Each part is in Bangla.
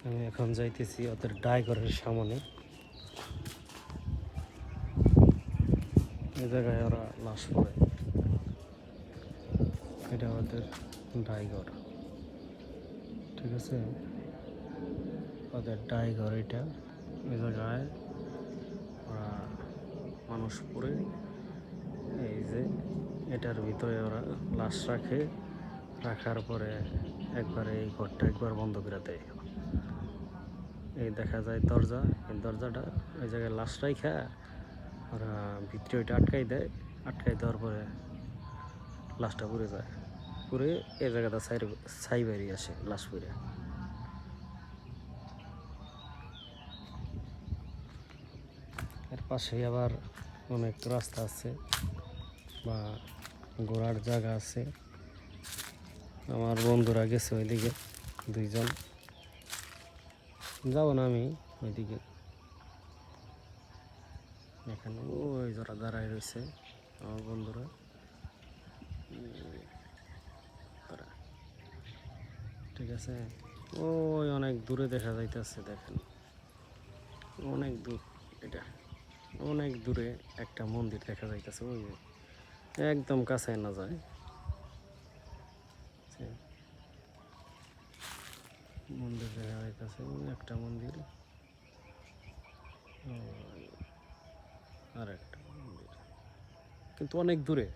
আমি এখন যাইতেছি ওদের ডাইঘরের সামনে। এই জায়গায় ওরা লাশ পড়ে, এটা ওদের ডাইঘর, ঠিক আছে? ওদের ডাইঘর এটা। এই জায়গায় ওরা মানুষ পড়ে, এই যে এটার ভিতরে ওরা লাশ রাখে, রাখার পরে একবারে এই ঘরটা একবার বন্ধ করে দেয়। এই দেখা যায় দরজা, এই দরজাটা ওই জায়গায় লাশ রাখা ওরা ভিতরে ওইটা আটকাই দেয়। আটকাই দেওয়ার পরে লাশটা পুড়ে যায়, পুড়ে এই জায়গাটা ছাই বেরিয়ে আসে লাশ পুড়ে। এর পাশেই আবার অনেক রাস্তা আছে বা ঘোরার জায়গা আছে। আমার বন্ধুরা গেছে ওইদিকে, দুইজন। যাব না আমি ওইদিকে। এখানে ওই যারা দাঁড়ায় রয়েছে আমার বন্ধুরা, ঠিক আছে? ওই অনেক দূরে দেখা যাইতেছে, দেখেন অনেক দূর। এটা অনেক দূরে একটা মন্দির দেখা যাইতেছে, ওই একদম কাছে না যায়। মন্দির দেখা যাইতেছে, একটা মন্দির আর একটা মন্দির, কিন্তু অনেক দূরে,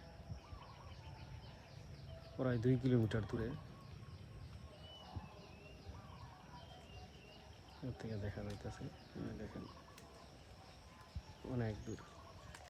প্রায় 2 কিলোমিটার দূরে থেকে দেখা যাইতেছে। দেখেন অনেক দূর।